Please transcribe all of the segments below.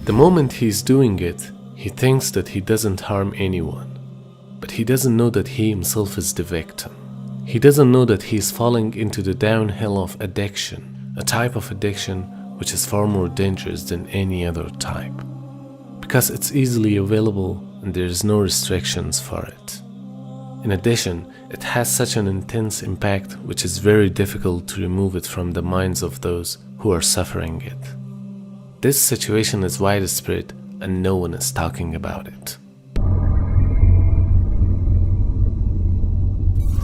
The moment he's doing it, he thinks that he doesn't harm anyone. But he doesn't know that he himself is the victim. He doesn't know that he is falling into the downhill of addiction, a type of addiction which is far more dangerous than any other type. Because it's easily available and there is no restrictions for it. In addition, it has such an intense impact which is very difficult to remove it from the minds of those who are suffering it. This situation is widespread and no one is talking about it.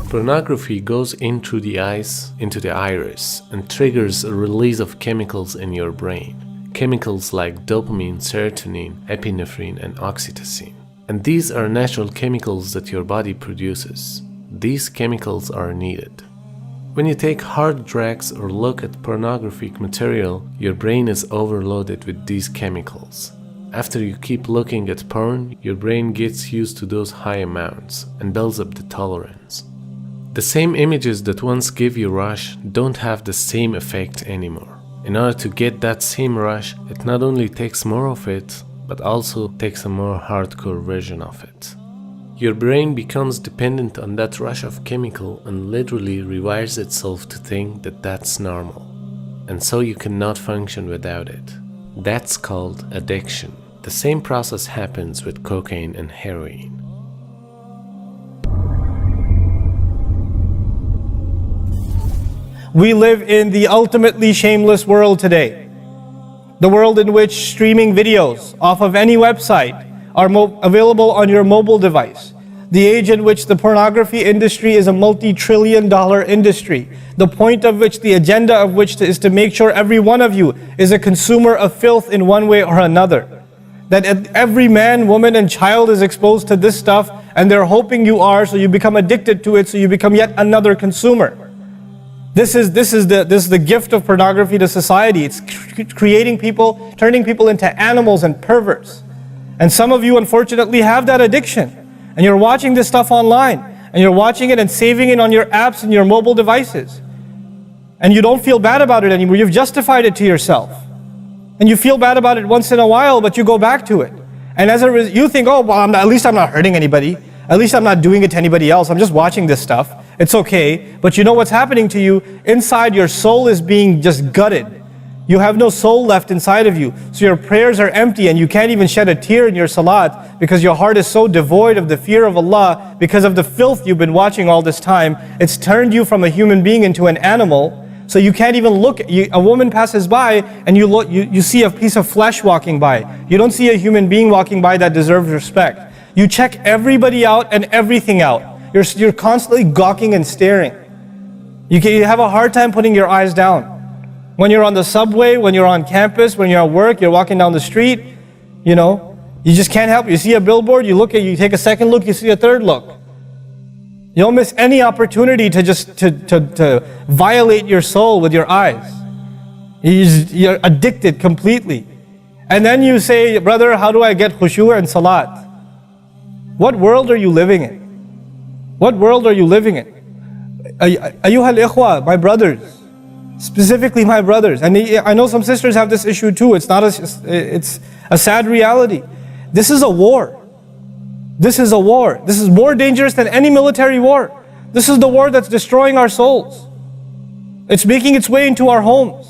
Pornography goes in through the eyes into the iris and triggers a release of chemicals in your brain. Chemicals like dopamine, serotonin, epinephrine, and oxytocin. And these are natural chemicals that your body produces. These chemicals are needed. When you take hard drugs or look at pornographic material, your brain is overloaded with these chemicals. After you keep looking at porn, your brain gets used to those high amounts and builds up the tolerance. The same images that once gave you rush don't have the same effect anymore. In order to get that same rush, it not only takes more of it, but also takes a more hardcore version of it. Your brain becomes dependent on that rush of chemical and literally rewires itself to think that that's normal. And so you cannot function without it. That's called addiction. The same process happens with cocaine and heroin. We live in the ultimately shameless world today. The world in which streaming videos off of any website are available on your mobile device. The age in which the pornography industry is a multi-trillion-dollar industry. The point of which, the agenda of which is to make sure every one of you is a consumer of filth in one way or another. That every man, woman, and child is exposed to this stuff, and they're hoping you are, so you become addicted to it, so you become yet another consumer. This is the gift of pornography to society. It's creating people, turning people into animals and perverts. And some of you unfortunately have that addiction. And you're watching this stuff online. And you're watching it and saving it on your apps and your mobile devices. And you don't feel bad about it anymore. You've justified it to yourself. And you feel bad about it once in a while, but you go back to it. And as a result, you think, oh, well, at least I'm not hurting anybody. At least I'm not doing it to anybody else. I'm just watching this stuff. It's okay. But you know what's happening to you? Inside, your soul is being just gutted. You have no soul left inside of you. So your prayers are empty and you can't even shed a tear in your salat because your heart is so devoid of the fear of Allah because of the filth you've been watching all this time. It's turned you from a human being into an animal. So you can't even look. A woman passes by and you see a piece of flesh walking by. You don't see a human being walking by that deserves respect. You check everybody out and everything out. You're constantly gawking and staring. You have a hard time putting your eyes down. When you're on the subway, when you're on campus, when you're at work, you're walking down the street, you just can't help it. You see a billboard, you take a second look, you see a third look. You don't miss any opportunity to just to violate your soul with your eyes. You're addicted completely. And then you say, brother, how do I get khushu' and salat? What world are you living in? What world are you living in? Ayyuhal ikhwa, my brothers, specifically my brothers. And I know some sisters have this issue too. It's a sad reality. This is a war. This is a war. This is more dangerous than any military war. This is the war that's destroying our souls. It's making its way into our homes.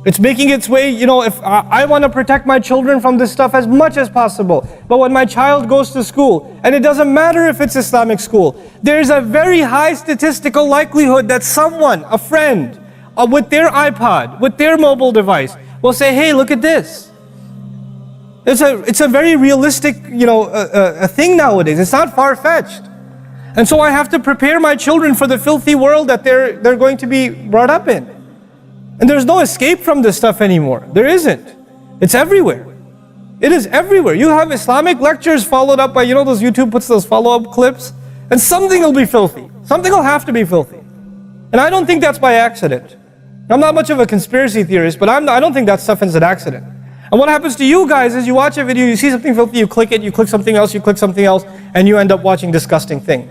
It's making its way, if I want to protect my children from this stuff as much as possible. But when my child goes to school, and it doesn't matter if it's Islamic school, there's a very high statistical likelihood that someone, a friend, with their iPod, with their mobile device, will say, hey, look at this. It's a very realistic, a thing nowadays. It's not far-fetched. And so I have to prepare my children for the filthy world that they're going to be brought up in. And there's no escape from this stuff anymore. There isn't. It's everywhere. It is everywhere. You have Islamic lectures followed up by, those YouTube puts those follow-up clips, and something will be filthy. Something will have to be filthy. And I don't think that's by accident. I'm not much of a conspiracy theorist, but I don't think that stuff is an accident. And what happens to you guys is you watch a video, you see something filthy, you click it, you click something else, and you end up watching disgusting things.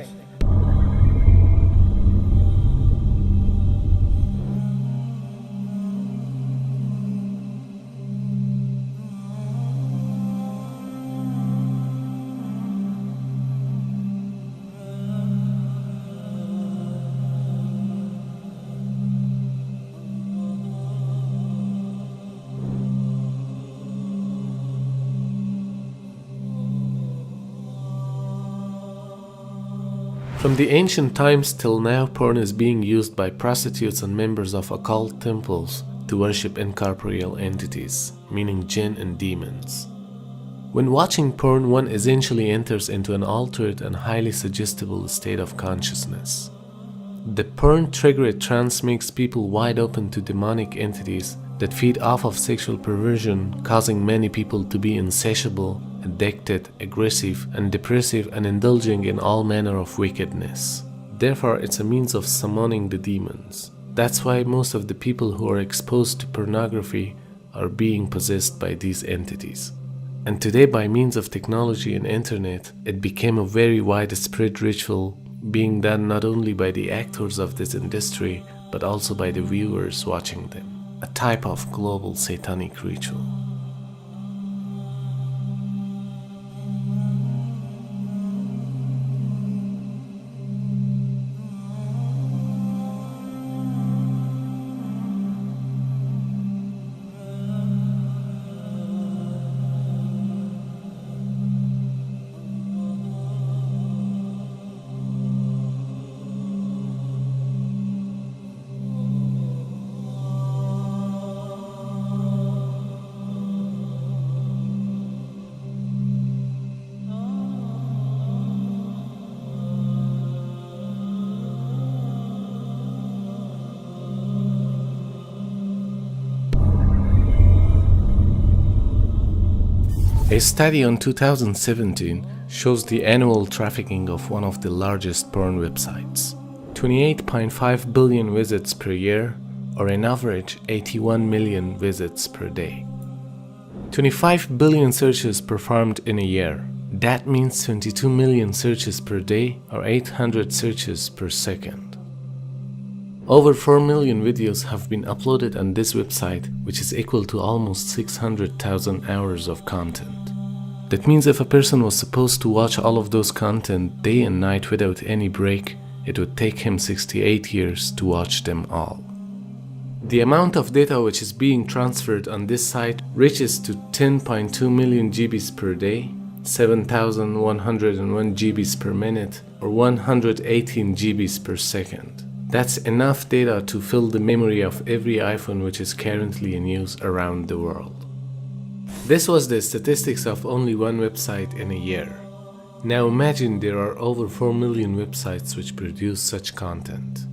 From the ancient times till now, porn is being used by prostitutes and members of occult temples to worship incorporeal entities, meaning jinn and demons. When watching porn, one essentially enters into an altered and highly suggestible state of consciousness. The porn-triggered trance makes people wide open to demonic entities that feed off of sexual perversion, causing many people to be insatiable, addicted, aggressive, and depressive, and indulging in all manner of wickedness. Therefore, it's a means of summoning the demons. That's why most of the people who are exposed to pornography are being possessed by these entities. And today, by means of technology and internet, it became a very widespread ritual being done not only by the actors of this industry, but also by the viewers watching them. A type of global satanic ritual. A study on 2017 shows the annual trafficking of one of the largest porn websites. 28.5 billion visits per year, or an average 81 million visits per day. 25 billion searches performed in a year. That means 22 million searches per day, or 800 searches per second. Over 4 million videos have been uploaded on this website, which is equal to almost 600,000 hours of content. That means if a person was supposed to watch all of those content day and night without any break, it would take him 68 years to watch them all. The amount of data which is being transferred on this site reaches to 10.2 million GBs per day, 7,101 GBs per minute, or 118 GBs per second. That's enough data to fill the memory of every iPhone which is currently in use around the world. This was the statistics of only one website in a year. Now imagine there are over 4 million websites which produce such content.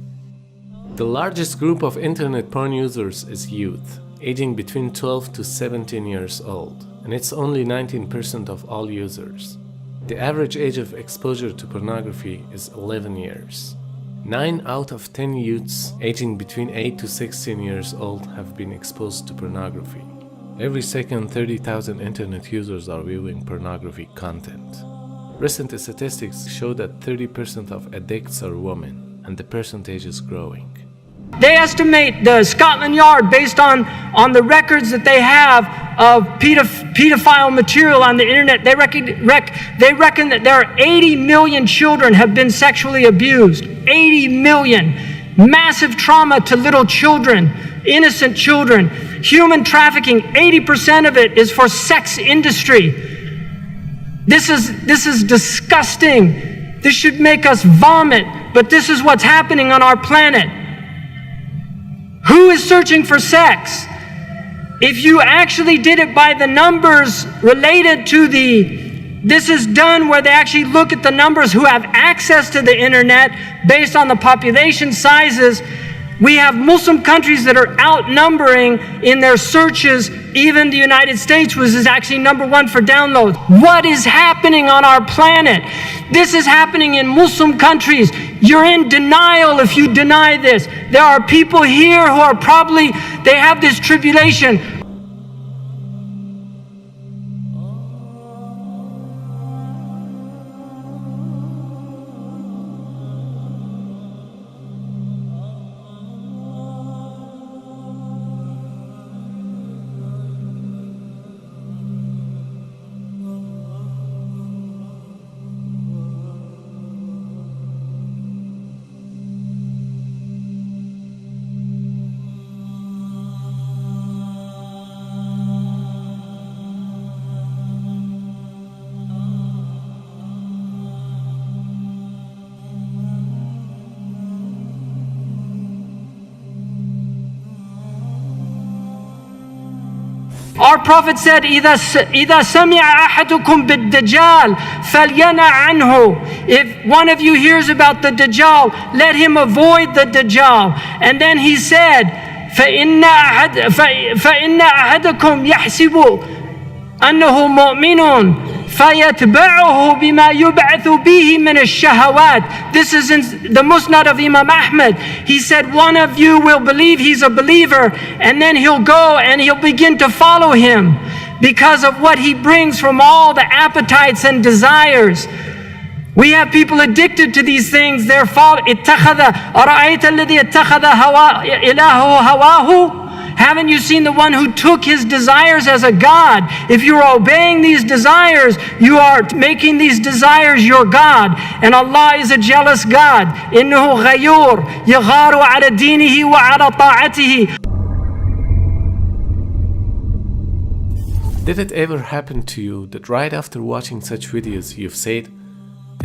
The largest group of internet porn users is youth, aging between 12 to 17 years old, and it's only 19% of all users. The average age of exposure to pornography is 11 years. 9 out of 10 youths aging between 8 to 16 years old have been exposed to pornography. Every second, 30,000 internet users are viewing pornography content. Recent statistics show that 30% of addicts are women, and the percentage is growing. They estimate the Scotland Yard, based on the records that they have of pedophile material on the internet, they reckon that there are 80 million children have been sexually abused. 80 million. Massive trauma to little children, innocent children. Human trafficking, 80% of it is for sex industry. This is disgusting. This should make us vomit, but this is what's happening on our planet. Who is searching for sex? If you actually did it by the numbers related to this is done where they actually look at the numbers who have access to the internet based on the population sizes. We have Muslim countries that are outnumbering in their searches. Even the United States is actually #1 for downloads. What is happening on our planet? This is happening in Muslim countries. You're in denial if you deny this. There are people here who are they have this tribulation. Our Prophet said, إِذَا سَمِعَ أَحَدُكُمْ بِالدَّجَّالِ فَلْيَنَعْ عَنْهُ. If one of you hears about the Dajjal, let him avoid the Dajjal. And then he said, فَإِنَّ أَحَدَكُمْ يَحْسِبُ أَنَّهُ مُؤْمِنٌ فَيَتْبَعُهُ بِمَا يُبْعَثُ بِهِ مِنَ الشَّهَوَاتِ. This is in the Musnad of Imam Ahmad. He said, one of you will believe he's a believer, and then he'll go and he'll begin to follow him because of what he brings from all the appetites and desires. We have people addicted to these things. They're اتخذ أرأيت الذي اتخذ إلهه هواه. Haven't you seen the one who took his desires as a God? If you're obeying these desires, you are making these desires your God. And Allah is a jealous God. إِنَّهُ غَيُّورٌ يَغَارُ عَلَى دِينِهِ وَعَلَى طَاعَتِهِ. Did it ever happen to you that right after watching such videos you've said,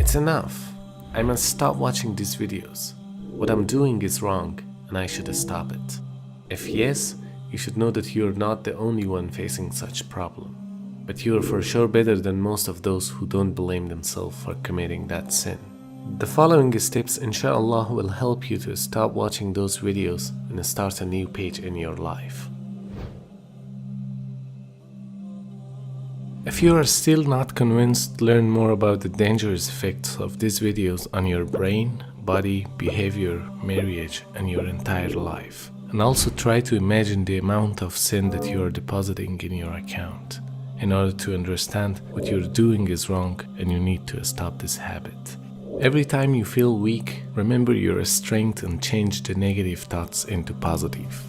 "It's enough, I must stop watching these videos. What I'm doing is wrong and I should stop it"? If yes, you should know that you're not the only one facing such problem. But you are for sure better than most of those who don't blame themselves for committing that sin. The following steps inshallah will help you to stop watching those videos and start a new page in your life. If you are still not convinced, learn more about the dangerous effects of these videos on your brain, body, behavior, marriage, and your entire life. And also try to imagine the amount of sin that you are depositing in your account in order to understand what you're doing is wrong and you need to stop this habit. Every time you feel weak, remember your strength and change the negative thoughts into positive.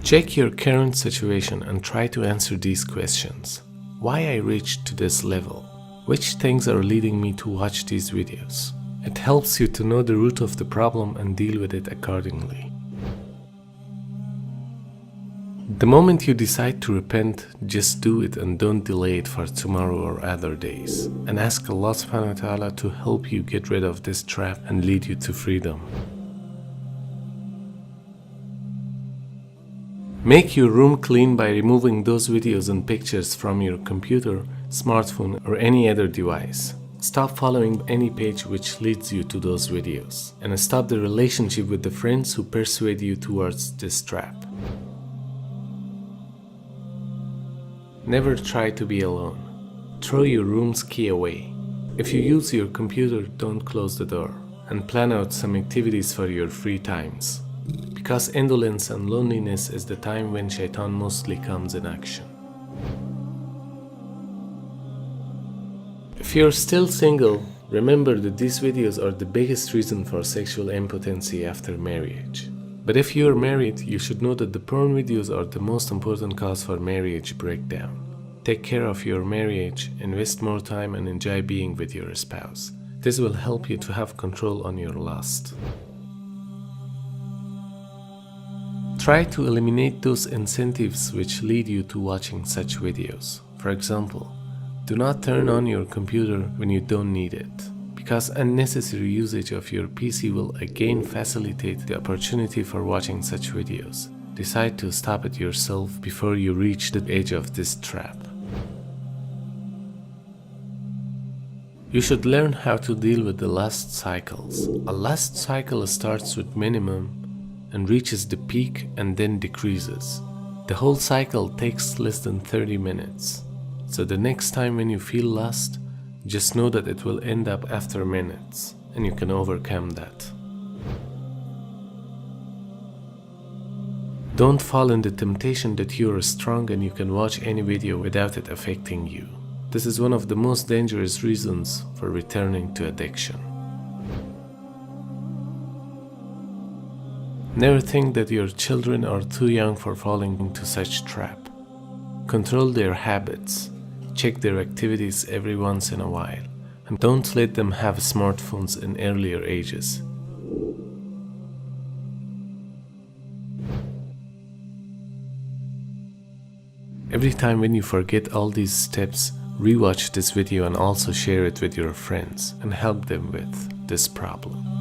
Check your current situation and try to answer these questions. Why I reached to this level? Which things are leading me to watch these videos? It helps you to know the root of the problem and deal with it accordingly. The moment you decide to repent, just do it and don't delay it for tomorrow or other days. And ask Allah subhanahu wa ta'ala to help you get rid of this trap and lead you to freedom. Make your room clean by removing those videos and pictures from your computer, smartphone, or any other device. Stop following any page which leads you to those videos. And stop the relationship with the friends who persuade you towards this trap. Never try to be alone. Throw your room's key away. If you use your computer, don't close the door. And plan out some activities for your free times. Because indolence and loneliness is the time when shaitan mostly comes in action. If you're still single, remember that these videos are the biggest reason for sexual impotency after marriage. But if you're married, you should know that the porn videos are the most important cause for marriage breakdown. Take care of your marriage, invest more time and enjoy being with your spouse. This will help you to have control on your lust. Try to eliminate those incentives which lead you to watching such videos. For example, do not turn on your computer when you don't need it, because unnecessary usage of your PC will again facilitate the opportunity for watching such videos. Decide to stop it yourself before you reach the edge of this trap. You should learn how to deal with the lust cycles. A lust cycle starts with minimum and reaches the peak and then decreases. The whole cycle takes less than 30 minutes. So the next time when you feel lust, just know that it will end up after minutes and you can overcome that. Don't fall in the temptation that you are strong and you can watch any video without it affecting you. This is one of the most dangerous reasons for returning to addiction. Never think that your children are too young for falling into such trap. Control their habits, check their activities every once in a while, and and don't let them have smartphones in earlier ages. Every time when you forget all these steps, rewatch this video and also share it with your friends and help them with this problem.